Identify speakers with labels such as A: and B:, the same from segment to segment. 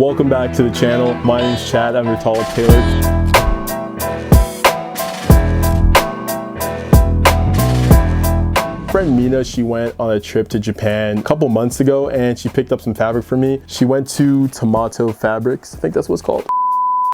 A: Welcome back to the channel. My name's Chad. I'm your Tailor. Friend Mina, she went on a trip to Japan a couple months ago and she picked up some fabric for me. She went to Tomato Fabrics, I think that's what it's called.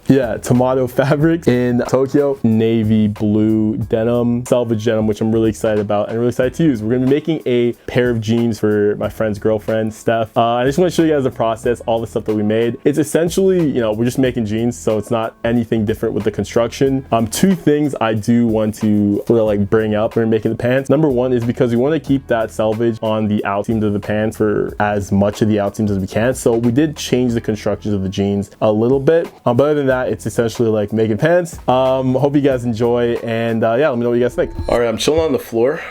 A: Yeah, Tomato Fabrics in Tokyo. Navy blue denim, selvedge denim, which I'm really excited about and really excited to use. We're gonna be making a pair of jeans for my friend's girlfriend, Steph. I just wanna show you guys the process, all the stuff that we made. It's essentially, you know, we're just making jeans, so it's not anything different with the construction. Two things I do want to sort of like bring up when we're making the pants. Number one is because we wanna keep that selvage on the outseams of the pants for as much of the outseams as we can. So we did change the constructions of the jeans a little bit, but other than that, it's essentially like making pants. Hope you guys enjoy, and yeah, let me know what you guys think. All right, I'm chilling on the floor.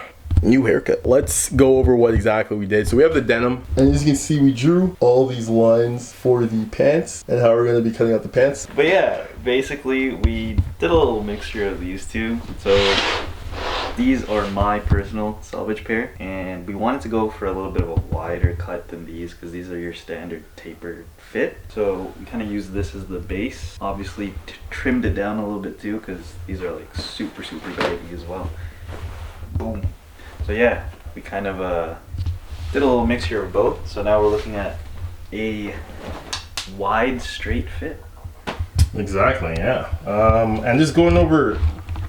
A: New haircut. Let's go over what exactly we did. So we have the denim, and as you can see, we drew all these lines for the pants and how we're going to be cutting out the pants.
B: But yeah, basically we did a little mixture of these two. So these are my personal selvage pair, and we wanted to go for a little bit of a wider cut than these because these are your standard tapered fit. So we kind of used this as the base. Obviously trimmed it down a little bit too because these are like super baggy as well. Boom. So yeah, we kind of did a little mixture of both. So now we're looking at a wide straight fit. Exactly, yeah. And just going over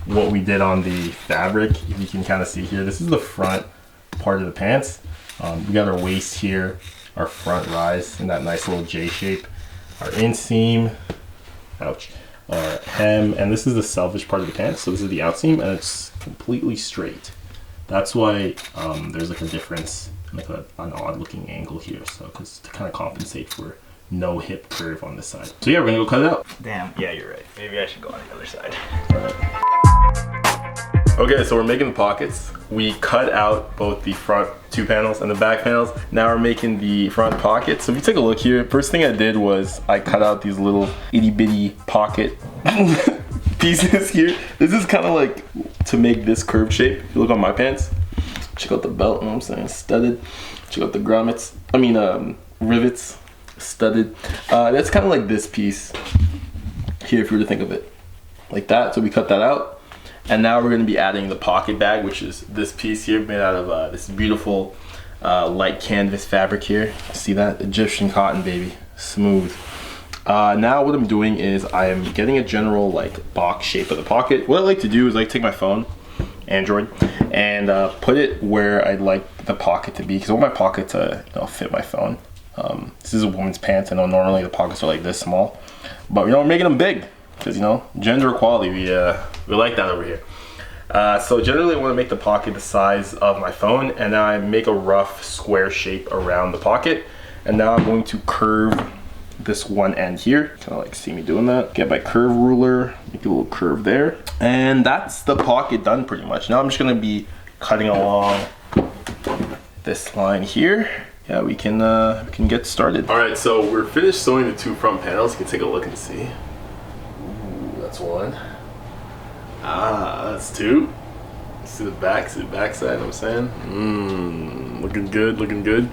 B: what we did on the fabric, you can kind of see here, this is the front part of the pants. We got our waist here, our front rise in that nice little J shape, our inseam, ouch, our hem, and this is the selvage part of the pants. So this is the outseam, and it's completely straight. That's why there's like a difference, like an odd looking angle here. So because to kind of compensate for no hip curve on this side. So yeah, we're gonna go cut it out. Damn, yeah, you're right. Maybe I should go on the other side. All right. Okay, so we're making the pockets. We cut out both the front two panels and the back panels. Now we're making the front pocket. So if you take a look here, first thing I did was I cut out these little itty bitty pocket pieces here. This is kind of like to make this curved shape. If you look on my pants, check out the belt, you know what I'm saying, studded. Check out the grommets, rivets, studded. That's kind of like this piece here if you were to think of it like that. So we cut that out. And now we're going to be adding the pocket bag, which is this piece here made out of this beautiful light canvas fabric here. See that? Egyptian cotton, baby. Smooth. Now what I'm doing is I am getting a general like box shape of the pocket. What I like to do is like take my phone, Android, and put it where I'd like the pocket to be, because I want my pocket to fit my phone. This is a woman's pants. I know normally the pockets are like this small, but we're making them big. Because gender equality, we like that over here. So generally I want to make the pocket the size of my phone, and now I make a rough square shape around the pocket, and now I'm going to curve this one end here. Kind of like see me doing that. Get my curve ruler, make a little curve there, and that's the pocket done pretty much. Now I'm just going to be cutting along this line here. Yeah, we can get started. All right, so we're finished sewing the two front panels. You can take a look and see. That's one. That's two. See the back side, you know what I'm saying? Looking good, looking good.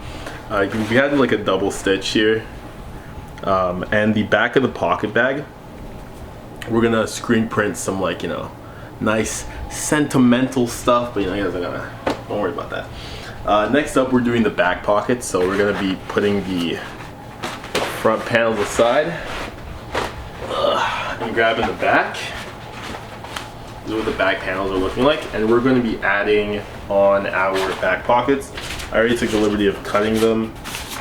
B: We had like a double stitch here. And the back of the pocket bag, we're gonna screen print some like, nice sentimental stuff, but you guys are gonna, don't worry about that. Next up, we're doing the back pocket. So we're gonna be putting the front panels aside. And grabbing the back. This is what the back panels are looking like, and we're going to be adding on our back pockets. I already took the liberty of cutting them.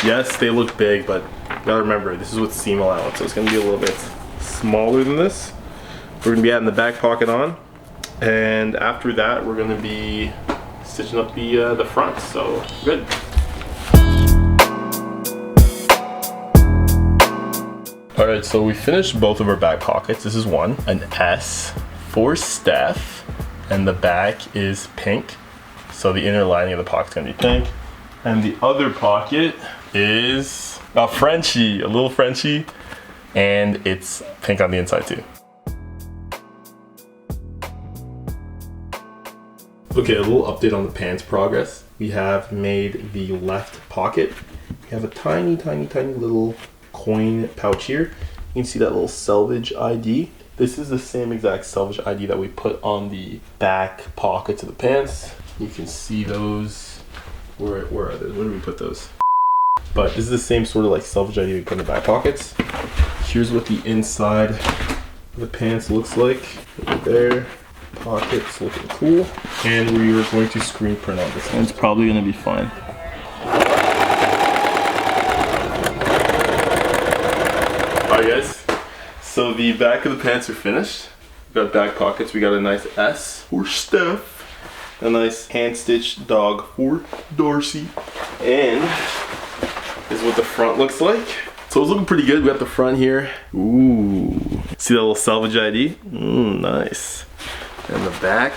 B: Yes, they look big, but you gotta remember this is with seam allowance, so it's going to be a little bit smaller than this. We're going to be adding the back pocket on, and after that we're going to be stitching up the front. So good. All right, so we finished both of our back pockets. This is one, an S for Steph, and the back is pink. So the inner lining of the pocket's gonna be pink. And the other pocket is a Frenchie, a little Frenchie, and it's pink on the inside too. Okay, a little update on the pants progress. We have made the left pocket. We have a tiny little
A: coin pouch here. You can see that little Selvage ID. This is the same exact Selvage ID that we put on the back pockets of the pants. You can see those. Where are those? Where do we put those? But this is the same sort of like Selvage ID we put in the back pockets. Here's what the inside of the pants looks like. Right there. Pockets looking cool. And we are going to screen print on this one. It's probably going to be fine. Alright guys, so the back of the pants are finished. We got back pockets, we got a nice S for Steph, a nice hand stitched dog for Darcy, and this is what the front looks like. So it's looking pretty good. We got the front here. Ooh, see that little Selvage ID? Nice. And the back,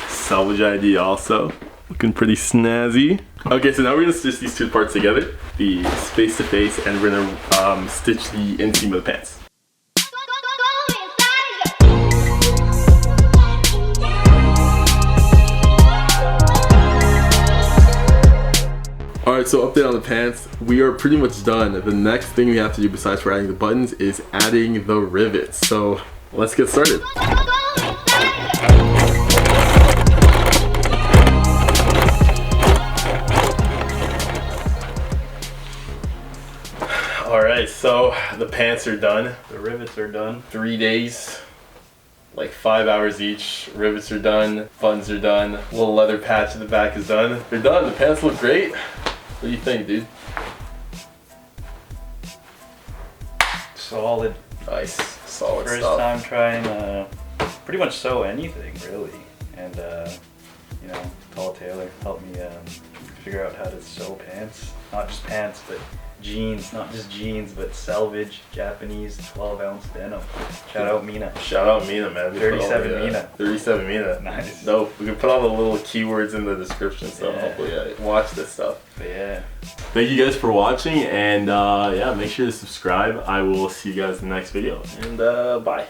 A: Selvage ID also. Looking pretty snazzy. Okay, so now we're gonna stitch these two parts together, the face to face, and we're gonna stitch the inseam of the pants. Alright, so update on the pants. We are pretty much done. The next thing we have to do besides for adding the buttons is adding the rivets. So let's get started. Alright, so the pants are done.
B: The rivets are done.
A: 3 days, like 5 hours each. Rivets are done, buttons are done, little leather patch in the back is done. They're done, the pants look great. What do you think, dude?
B: Solid.
A: Nice, solid
B: First
A: stuff.
B: time trying pretty much sew anything, really. And, you know, call Taylor, help me figure out how to sew pants. Not just pants, but jeans. Not just jeans, but selvage, Japanese, 12-ounce denim. Shout out Mina.
A: Shout out Mina, man.
B: 37 Mina.
A: 37 Mina.
B: Nice.
A: No, we can put all the little keywords in the description, so hopefully watch this stuff.
B: But yeah.
A: Thank you guys for watching, and yeah, make sure to subscribe. I will see you guys in the next video, and bye.